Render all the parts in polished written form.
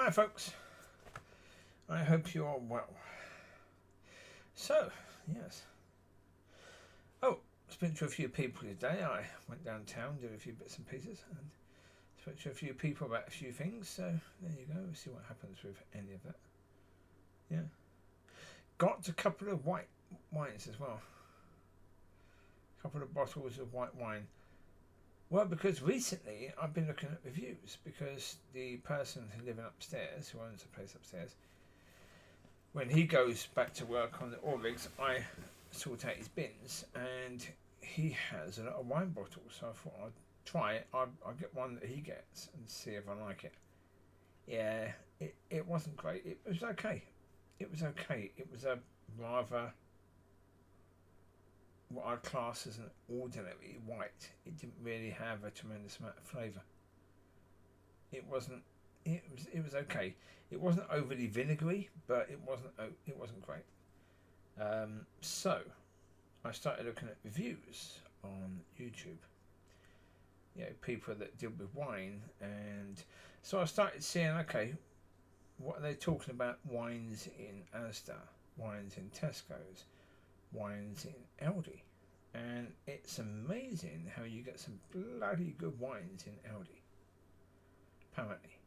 Hi folks, I hope you're well. So, yes. Oh, spoke to a few people today. I went downtown, did a few bits and pieces, and spoke to a few people about a few things. So, there you go. We'll see what happens with any of that. Yeah. Got a couple of white wines as well. A couple of bottles of white wine. Well, because recently I've been looking at reviews because the person who's living upstairs, who owns the place upstairs, when he goes back to work on the oil rigs, I sort out his bins, and he has a lot of wine bottles. So I thought I'd try it. I'll get one that he gets and see if I like it. Yeah, it wasn't great. It was okay. It was okay. It was a rather what I'd class as an ordinary white. It didn't really have a tremendous amount of flavour. It wasn't. It was okay. It wasn't overly vinegary, but it wasn't great. So I started looking at reviews on YouTube. You know, people that deal with wine, and so I started seeing, okay, what are they talking about? Wines in Asda, wines in Tesco's, wines in Aldi, and it's amazing how you get some bloody good wines in Aldi. Apparently,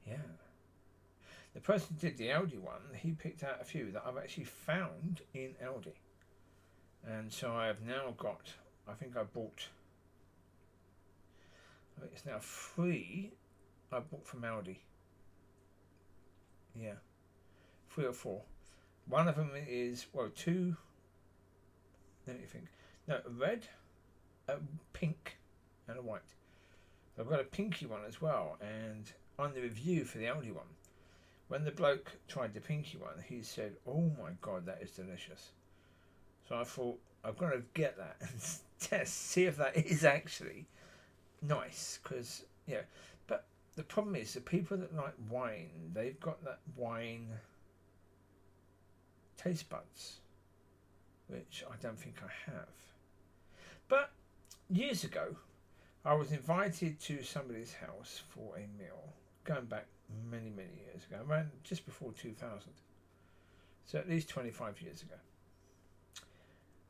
yeah. The person who did the Aldi one, he picked out a few that I've actually found in Aldi, and so I have now got. I think it's now 3. I bought from Aldi. Yeah, 3 or 4. One of them is 2. Let me think. No, a red, a pink, and a white. I've got a pinky one as well, and on the review for the Aldi one, when the bloke tried the pinky one, he said, "Oh my god, that is delicious." So I thought I've got to get that and test, see if that is actually nice. Because yeah, but the problem is the people that like wine, they've got that wine taste buds, which I don't think I have. But years ago, I was invited to somebody's house for a meal, going back many years ago, around just before 2000, so at least 25 years ago.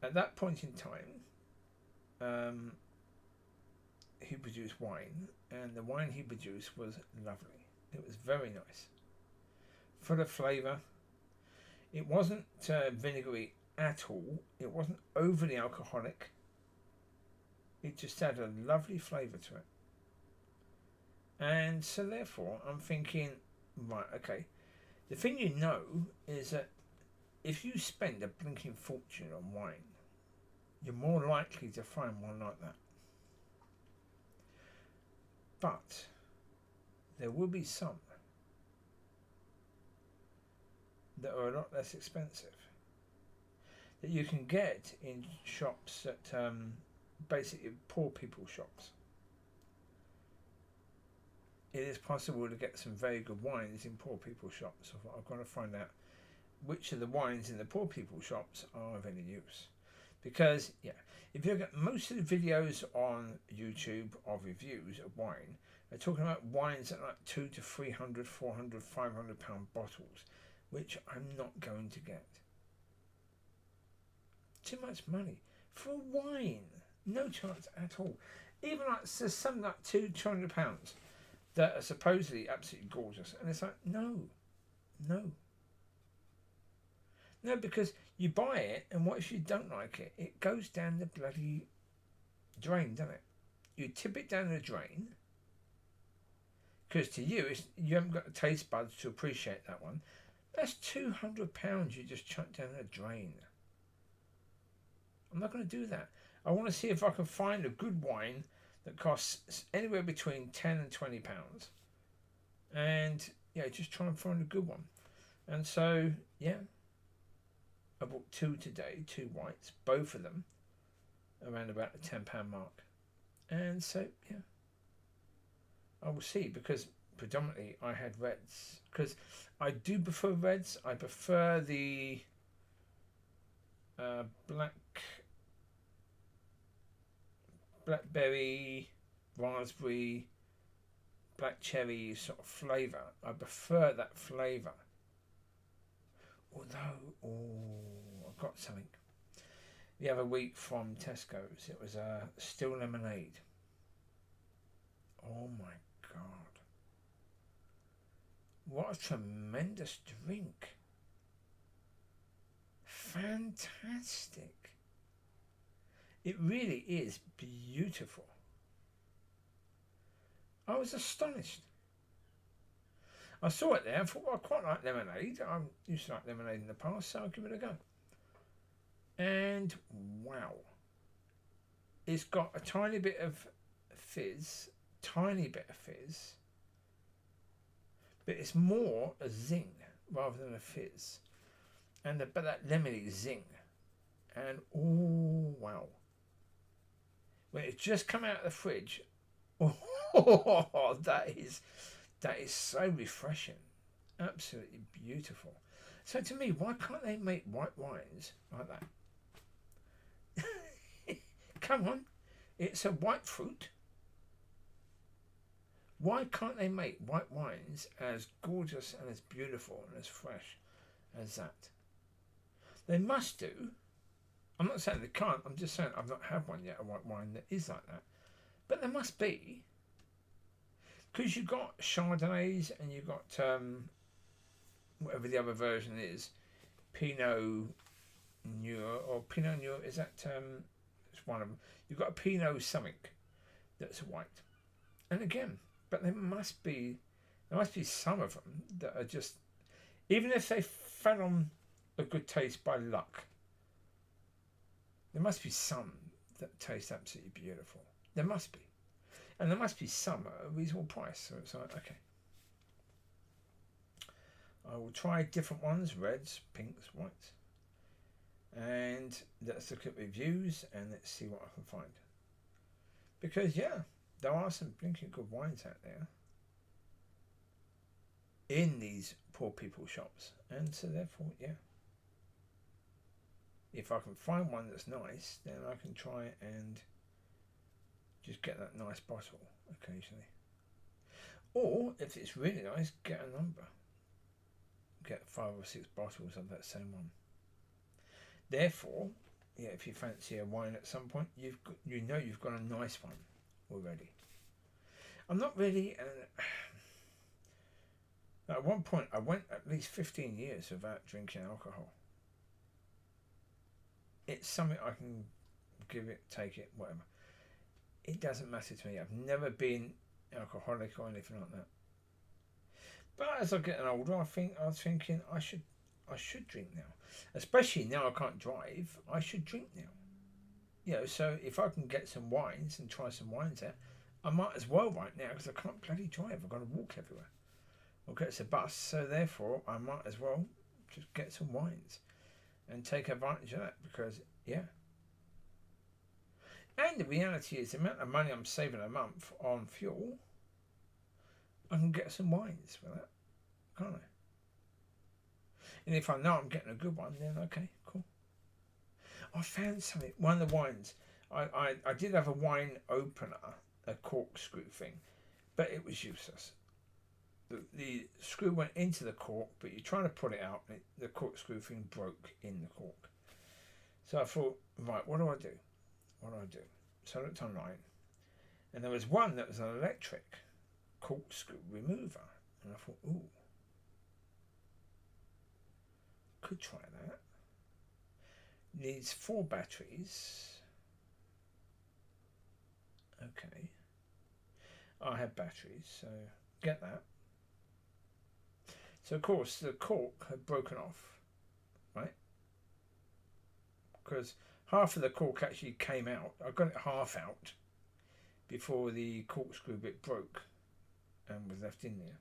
At that point in time, he produced wine, and the wine he produced was lovely. It was very nice, full of flavour. It wasn't vinegary at all. It wasn't overly alcoholic. It just had a lovely flavour to it. And so therefore I'm thinking, right, okay, the thing you know is that if you spend a blinking fortune on wine, you're more likely to find one like that. But there will be some that are a lot less expensive that you can get in shops that basically poor people shops. It is possible to get some very good wines in poor people shops. So I've got to find out which of the wines in the poor people shops are of any use. Because, yeah, if you look at most of the videos on YouTube of reviews of wine, they're talking about wines at like 200 to 300, 400, 500 pound bottles, which I'm not going to get. Too much money for wine. No chance at all. Even like there's some like 200 pounds that are supposedly absolutely gorgeous, and it's like no, because you buy it, and what if you don't like it? It goes down the bloody drain, doesn't it? You tip it down the drain, because to you, you haven't got the taste buds to appreciate that one. That's £200 you just chuck down the drain. I'm not going to do that. I want to see if I can find a good wine that costs anywhere between £10 and £20, and yeah, just try and find a good one. And so yeah, I bought 2 today, 2 whites, both of them around about the £10 mark. And so yeah, I will see, because predominantly I had reds, because I do prefer reds. I prefer the blackberry, raspberry, black cherry sort of flavour. I prefer that flavour. Although, I got something the other week from Tesco's. It was a still lemonade. Oh my God. What a tremendous drink. Fantastic. It really is beautiful. I was astonished. I saw it there. I thought, well, I quite like lemonade. I used to like lemonade in the past, so I'll give it a go. And wow. It's got a tiny bit of fizz. But it's more a zing rather than a fizz. But that lemony zing. And oh wow. When it just come out of the fridge, oh, that is so refreshing. Absolutely beautiful. So to me, why can't they make white wines like that? Come on. It's a white fruit. Why can't they make white wines as gorgeous and as beautiful and as fresh as that? They must do. I'm not saying they can't. I'm just saying I've not had one yet, a white wine that is like that. But there must be. Because you've got Chardonnays and you've got whatever the other version is, Pinot Noir or Pinot Noir. Is that it's one of them? You've got a Pinot something that's white. And again, but there must be some of them that are just, even if they fell on a good taste by luck, there must be some that taste absolutely beautiful. There must be. And there must be some at a reasonable price. So it's like, okay. I will try different ones, reds, pinks, whites. And let's look at reviews and let's see what I can find. Because, yeah, there are some blinking good wines out there in these poor people shops. And so therefore, yeah. If I can find one that's nice, then I can try and just get that nice bottle occasionally. Or, if it's really nice, get a number. Get 5 or 6 bottles of that same one. Therefore, yeah, if you fancy a wine at some point, you've got a nice one already. I'm not really... at one point, I went at least 15 years without drinking alcohol. It's something I can give it, take it, whatever. It doesn't matter to me. I've never been alcoholic or anything like that. But as I'm getting older, I was thinking I should drink now. Especially now I can't drive, I should drink now. You know, so if I can get some wines and try some wines out, I might as well right now because I can't bloody drive. I've got to walk everywhere. Or get a bus, so therefore I might as well just get some wines and take advantage of that because, yeah. And the reality is the amount of money I'm saving a month on fuel, I can get some wines for that, can't I? And if I know I'm getting a good one, then okay, cool. I found something, one of the wines, I did have a wine opener, a corkscrew thing, but it was useless. The screw went into the cork, but you're trying to pull it out, and the corkscrew thing broke in the cork. So I thought, right, what do I do? So I looked online, and there was one that was an electric corkscrew remover, and I thought, ooh, could try that. Needs 4 batteries. Okay. I have batteries, so get that. So of course the cork had broken off, right? Because half of the cork actually came out. I got it half out before the corkscrew bit broke and was left in there.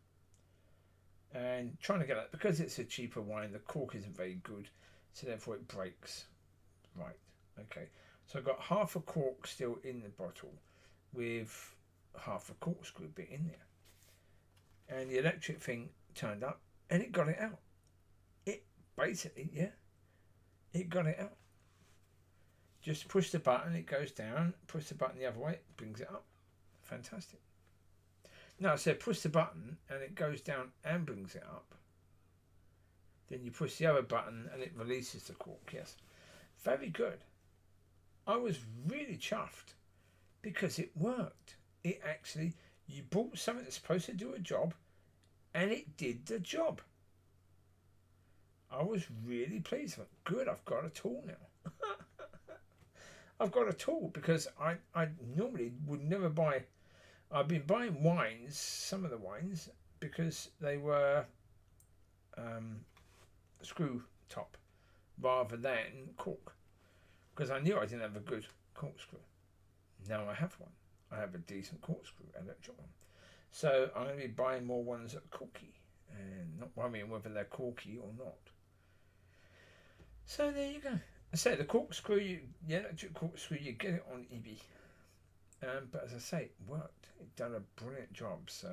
And trying to get that, because it's a cheaper wine, the cork isn't very good, so therefore it breaks. Right, okay. So I've got half a cork still in the bottle with half a corkscrew bit in there. And the electric thing turned up and it got it out. It basically, yeah, it got it out. Just push the button, it goes down. Push the button the other way, it brings it up. Fantastic. No, I said push the button and it goes down and brings it up. Then you push the other button and it releases the cork. Yes, very good. I was really chuffed because it worked. It actually, you bought something that's supposed to do a job and it did the job. I was really pleased with it. Good, I've got a tool now. I've got a tool because I normally would never buy. I've been buying wines, some of the wines, because they were screw top rather than cork. Because I knew I didn't have a good corkscrew. Now I have one. I have a decent corkscrew, electric one. So I'm going to be buying more ones that are corky and not worrying whether they're corky or not. So there you go. I say the corkscrew, the electric corkscrew, you get it on eBay. But as I say, it worked. It done a brilliant job. So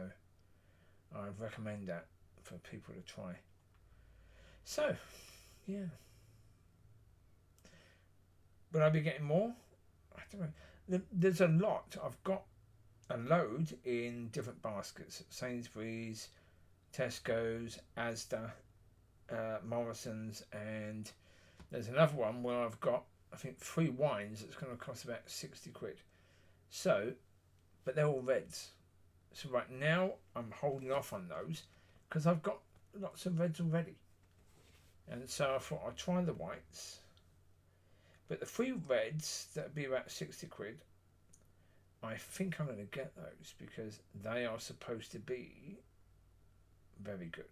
I'd recommend that for people to try. So, yeah. Will I be getting more? I don't know. There's a lot. I've got a load in different baskets. Sainsbury's, Tesco's, Asda, Morrison's, and there's another one where I've got, I think, 3 wines that's going to cost about 60 quid. So, but they're all reds. So right now I'm holding off on those because I've got lots of reds already. And so I thought I'd try the whites. But the 3 reds, that'd be about 60 quid. I think I'm going to get those because they are supposed to be very good.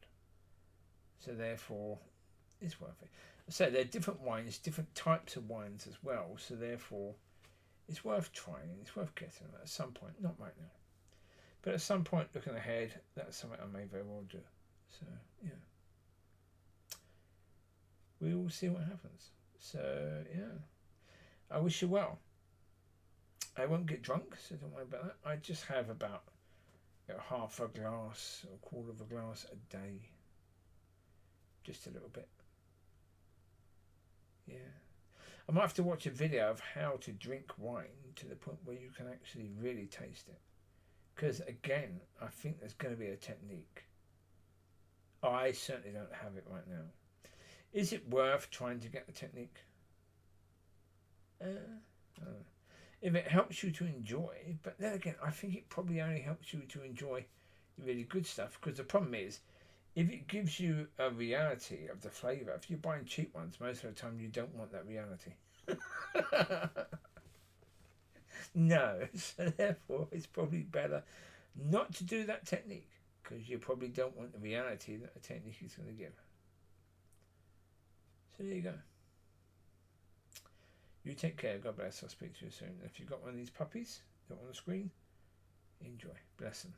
So therefore, it's worth it. So they're different wines, different types of wines as well. So therefore, it's worth trying. It's worth getting them at some point. Not right now. But at some point, looking ahead, that's something I may very well do. So, yeah. We will see what happens. So, yeah. I wish you well. I won't get drunk, so don't worry about that. I just have about half a glass or a quarter of a glass a day. Just a little bit. Yeah. I might have to watch a video of how to drink wine to the point where you can actually really taste it. Because, again, I think there's going to be a technique. I certainly don't have it right now. Is it worth trying to get the technique? If it helps you to enjoy, but then again, I think it probably only helps you to enjoy really good stuff. Because the problem is, if it gives you a reality of the flavour, if you're buying cheap ones, most of the time you don't want that reality. No, so therefore it's probably better not to do that technique because you probably don't want the reality that the technique is going to give. So there you go. You take care. God bless. I'll speak to you soon. If you've got one of these puppies, got on the screen, enjoy. Bless them.